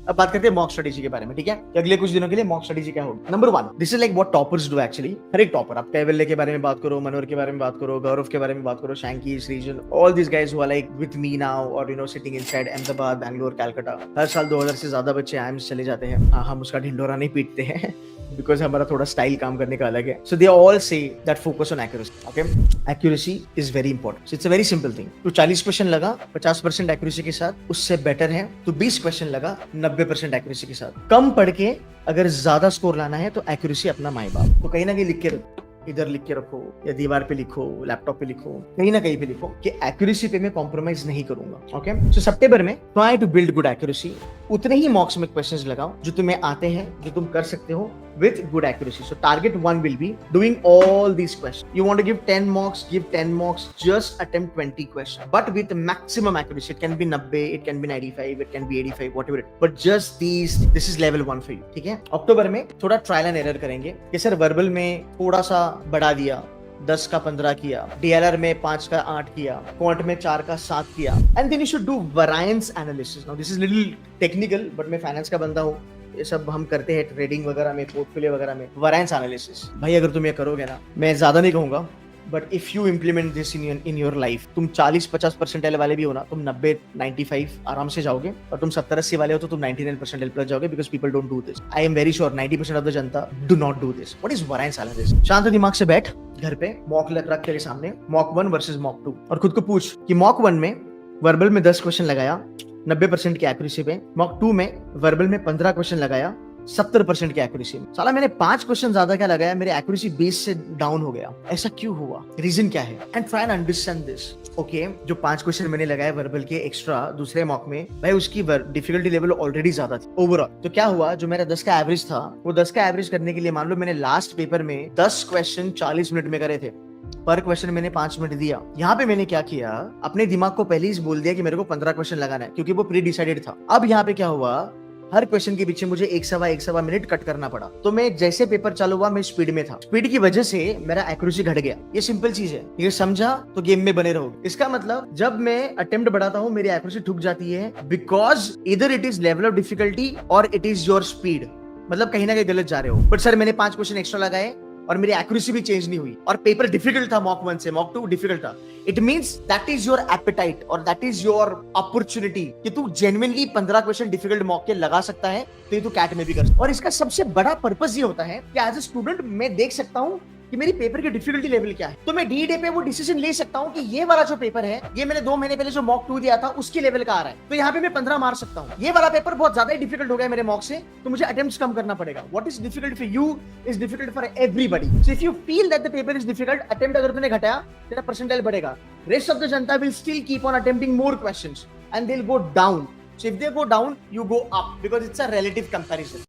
अब बात करते हैं मॉक स्ट्रेटेजी के बारे में, ठीक है, कि अगले कुछ दिनों के लिए मॉक स्ट्रेटेजी क्या होगी। Number 1, this is like what toppers do actually. हर एक टॉपर, आप कैवल्य के बारे में बात करो, मनोहर के बारे में बात करो, गौरव के बारे में बात करो, Shanky, Srijan, all this guys who are like with me now और you know sitting inside Ahmedabad, Bangalore, Calcutta. हर साल 2000 से ज्यादा बच्चे आईएम्स चले जाते हैं। हाँ, हम उसका ढिंडोरा नहीं पीटते हैं बिकॉज हमारा थोड़ा स्टाइल काम करने का अलग है। So they all say that focus on accuracy. Okay, accuracy is very important. It's a very simple thing. तू 40 क्वेश्चन लगा 50% एक्यूरेसी के साथ, उससे बेटर है तू 20 क्वेश्चन लगा 90% एक्यूरेसी के साथ। कम पढ़ के अगर ज्यादा स्कोर लाना है तो एक्यूरेसी अपना माई बाप। तो कहीं ना कहीं लिख के रखो, इधर लिख के रखो या दीवार पे लिखो, लैपटॉप पे लिखो, कहीं ना कहीं पे लिखो कि एक्यूरेसी पे मैं कॉम्प्रोमाइज नहीं करूंगा। ओके, सो सितंबर में try to build good accuracy. उतने ही मॉक्स में क्वेश्चंस लगाओ जो तुम्हें आते हैं, जो तुम कर सकते हो with good accuracy. So target 1 will be doing all these questions. You want to give 10 mocks, give 10 mocks, just attempt 20 questions, but with maximum accuracy. It can be 90, it can be 95, it can be 85, whatever it, but just this is level 1 for you. ठीक है, अक्टूबर में थोड़ा trial and error करेंगे कि sir verbal में थोड़ा सा बढ़ा दिया, 10 का 15 किया, डीएलआर में 5 का 8 किया, क्वांट में 4 का 7 किया, and then you should do variance analysis. Now this is little technical, but मैं फाइनेंस का बंदा हूँ, ये सब हम करते हैं ट्रेडिंग वगैरह में, पोर्टफोलियो वगैरह में। वेरिएंस एनालिसिस भाई अगर तुम ये करोगे ना, मैं ज्यादा नहीं कहूंगा, but if you implement this in your life, तुम 40-50 परसेंटाइल वाले भी हो ना, तुम 90-95 आराम से जाओगे, और तुम 70-80 वाले हो तो तुम 99 परसेंटाइल प्लस जाओगे, because people don't do this. I am very sure 90% of the जनता do not do this. What is variance analysis? शांत दिमाग से बैठ घर पे, मॉक रख तेरे सामने, मॉक 1 वर्सेस मॉक 2, और खुद को पूछ कि मॉक 1 में वर्बल में 10 क्वेश्चन लगाया 90% की एक्यूरेसी पे, मॉक 2 में वर्बल में 15 क्वेश्चन लगाया 70% की एक्यूरेसी में। साला मैंने 5 क्वेश्चन ज्यादा क्या लगाया, मेरे एक्यूरेसी बेस से डाउन हो गया। ऐसा क्यों हुआ? रीजन क्या है? And try and understand this. Okay, जो 5 क्वेश्चन मैंने लगाए वर्बल के एक्स्ट्रा दूसरे मॉक में, भाई उसकी डिफिकल्टी लेवल ऑलरेडी ज्यादा थी ओवरऑल। तो क्या हुआ, जो मेरा 10 का एवरेज था, वो 10 का एवरेज करने के लिए मान लो मैंने लास्ट पेपर में 10 क्वेश्चन 40 मिनट में करे थे, पर क्वेश्चन मैंने 5 मिनट दिया। यहाँ पे मैंने क्या किया, अपने दिमाग को पहले ही बोल दिया कि मेरे को 15 क्वेश्चन लगाना है, क्योंकि वो प्री डिसाइडेड था। अब यहाँ पे क्या हुआ, हर क्वेश्चन के पीछे मुझे एक सवा मिनट कट करना पड़ा। तो मैं जैसे पेपर चालू हुआ, मैं स्पीड में था, स्पीड की वजह से मेरा एक्यूरेसी घट गया। ये सिंपल चीज है, ये समझा तो गेम में बने रहोगे। इसका मतलब जब मैं अटेम्प्ट बढ़ाता हूँ, मेरी एक्यूरेसी ठुक जाती है, बिकॉज इधर it is level of difficulty और इट इज योर स्पीड। मतलब कहीं ना कहीं गलत जा रहे हो। बट सर मैंने 5 क्वेश्चन एक्स्ट्रा लगाए और मेरी एक्यूरेसी भी चेंज नहीं हुई, और पेपर डिफिकल्ट था मॉक 1 से, मॉक 2 डिफिकल्ट था। It means that is your apatite और दैट इज योर अपॉर्चुनिटी कि तू जेन्युइनली 15 क्वेश्चन डिफिकल्ट मॉक के लगा सकता है, तो तू कैट में भी कर सकता। और इसका सबसे बड़ा पर्पस ये होता है कि एज ए स्टूडेंट मैं देख सकता हूँ कि मेरी पेपर की डिफिकल्टी लेवल क्या है, तो मैं डी पे वो डिसीजन ले सकता हूँ कि ये वाला जो पेपर है, ये मैंने 2 महीने पहले जो मॉक 2 दिया था उसकी लेवल का आ रहा है, तो यहाँ पे मैं 15 मार सकता हूँ। ये वाला पेपर बहुत ज्यादा डिफिकल्ट हो गया मेरे मॉक से, तो मुझे अटेम्प्ट्स कम करना पड़ेगा। What is difficult for you is difficult for everybody. So if you feel that the paper is difficult, attempt अगर तूने घटाया, तेरा परसेंटाइल बढ़ेगा। Rest of the Janata will still keep on attempting more questions and they will go down. So if they go down, you go up because it's a relative comparison.